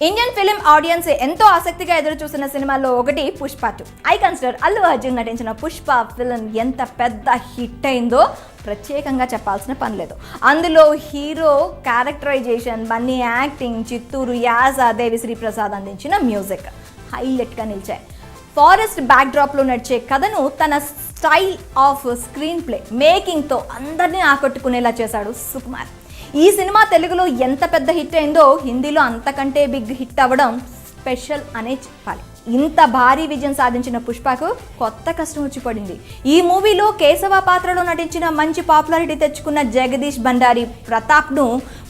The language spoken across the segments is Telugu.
ఇండియన్ ఫిలిం ఆడియన్స్ ఎంతో ఆసక్తిగా ఎదురు చూస్తున్న సినిమాల్లో ఒకటి పుష్ప 2. ఐ కన్సిడర్ అల్లు అర్జున్ నటించిన పుష్ప ఫిలిం ఎంత పెద్ద హిట్ అయిందో ప్రత్యేకంగా చెప్పాల్సిన పని లేదు. అందులో hero characterisation, Bunny acting, Chittoor యాస, దేవిశ్రీ ప్రసాద్ అందించిన మ్యూజిక్ హైలైట్గా నిలిచాయి. ఫారెస్ట్ బ్యాక్డ్రాప్లో నడిచే కథను తన స్టైల్ ఆఫ్ స్క్రీన్ ప్లే మేకింగ్తో అందరినీ ఆకట్టుకునేలా చేశాడు సుకుమార్. ఈ సినిమా తెలుగులో ఎంత పెద్ద హిట్ అయిందో హిందీలో అంతకంటే బిగ్ హిట్ అవ్వడం స్పెషల్ అనే చెప్పాలి. ఇంత భారీ విజయం సాధించిన పుష్పకు కొత్త కష్టం వచ్చి పడింది. ఈ మూవీలో కేశవ పాత్రలో నటించిన మంచి పాపులారిటీ తెచ్చుకున్న జగదీష్ బండారి ప్రతాప్ను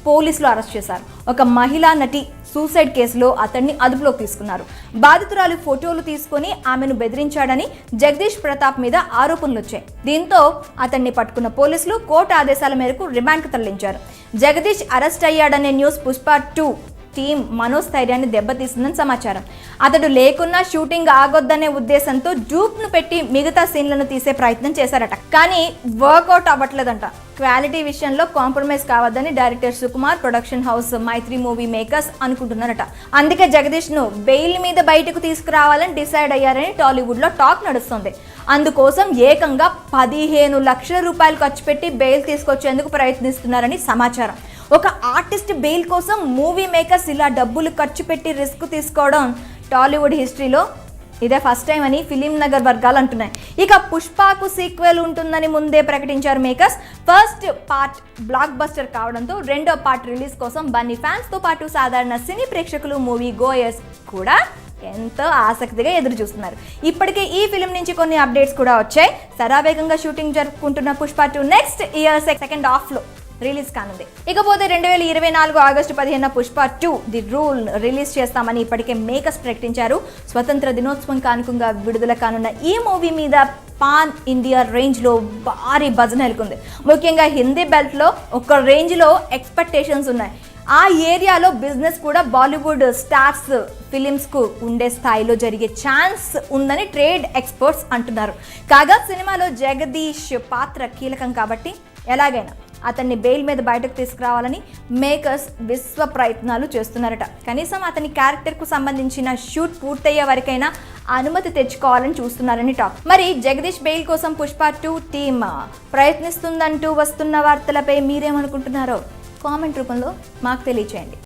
పోలీసులు అరెస్ట్ చేశారు. ఒక మహిళా నటి సూసైడ్ కేసులో అతన్ని అదుపులోకి తీసుకున్నారు. బాధితురాలు ఫోటోలు తీసుకొని ఆమెను బెదిరించాడని జగదీష్ ప్రతాప్ మీద ఆరోపణలు వచ్చాయి. దీంతో అతన్ని పట్టుకున్న పోలీసులు కోర్టు ఆదేశాల మేరకు రిమాండ్కు తరలించారు. జగదీష్ అరెస్ట్ అయ్యాడనే న్యూస్ పుష్ప 2 టీం మనోస్థైర్యాన్ని దెబ్బతీసిందని సమాచారం. అతడు లేకున్నా షూటింగ్ ఆగొద్దనే ఉద్దేశంతో డూప్ను పెట్టి మిగతా సీన్లను తీసే ప్రయత్నం చేశారట. కానీ వర్కౌట్ అవ్వట్లేదంట. క్వాలిటీ విషయంలో కాంప్రమైజ్ కావద్దని director Sukumar, production house Mythri movie makers అనుకుంటున్నారట. అందుకే జగదీష్ను బెయిల్ మీద బయటకు తీసుకురావాలని డిసైడ్ అయ్యారని టాలీవుడ్లో టాక్ నడుస్తుంది. అందుకోసం ఏకంగా 15 లక్షల రూపాయలు ఖర్చు పెట్టి బెయిల్ తీసుకొచ్చేందుకు ప్రయత్నిస్తున్నారని సమాచారం. ఒక ఆర్టిస్ట్ బెయిల్ కోసం మూవీ మేకర్స్ ఇలా డబ్బులు ఖర్చు పెట్టి రిస్క్ తీసుకోవడం టాలీవుడ్ హిస్టరీలో ఇదే ఫస్ట్ టైం అని ఫిలిం నగర్ వర్గాలు అంటున్నాయి. ఇక పుష్పకు సీక్వెల్ ఉంటుందని ముందే ప్రకటించారు makers. First part block buster కావడంతో రెండో పార్ట్ రిలీజ్ కోసం బన్నీ ఫ్యాన్స్తో పాటు సాధారణ సినీ ప్రేక్షకులు, మూవీ గోయర్స్ కూడా ఎంతో ఆసక్తిగా ఎదురు చూస్తున్నారు. ఇప్పటికే ఈ ఫిలిం నుంచి కొన్ని అప్డేట్స్ కూడా వచ్చాయి. శరావేగంగా షూటింగ్ జరుపుకుంటున్న పుష్ప 2 నెక్స్ట్ ఇయర్ సెకండ్ హాఫ్లో రిలీజ్ కానుంది. ఇకపోతే 2024 August 15 Pushpa 2 the rule release చేస్తామని ఇప్పటికే మేకర్స్ ప్రకటించారు. స్వతంత్ర దినోత్సవం కానుకగా విడుదల కానున్న ఈ మూవీ మీద పాన్ ఇండియా రేంజ్లో భారీ బజ్ నెలకొంది. ముఖ్యంగా హిందీ బెల్ట్లో ఒక రేంజ్లో ఎక్స్పెక్టేషన్స్ ఉన్నాయి. ఆ ఏరియాలో బిజినెస్ కూడా బాలీవుడ్ స్టార్స్ ఫిలిమ్స్కు ఉండే స్థాయిలో జరిగే ఛాన్స్ ఉందని ట్రేడ్ ఎక్స్పర్ట్స్ అంటున్నారు. కాగా సినిమాలో జగదీష్ పాత్ర కీలకం కాబట్టి ఎలాగైనా అతన్ని బెయిల్ మీద బయటకు తీసుకురావాలని మేకర్స్ విశ్వ ప్రయత్నాలు చేస్తున్నారట. కనీసం అతని క్యారెక్టర్కు సంబంధించిన షూట్ పూర్తయ్యే వరకైనా అనుమతి తెచ్చుకోవాలని చూస్తున్నారని టాక్. మరి జగదీష్ బెయిల్ కోసం పుష్ప 2 టీమ్ ప్రయత్నిస్తుందంటూ వస్తున్న వార్తలపై మీరేమనుకుంటున్నారో కామెంట్ రూపంలో మాకు తెలియచేయండి.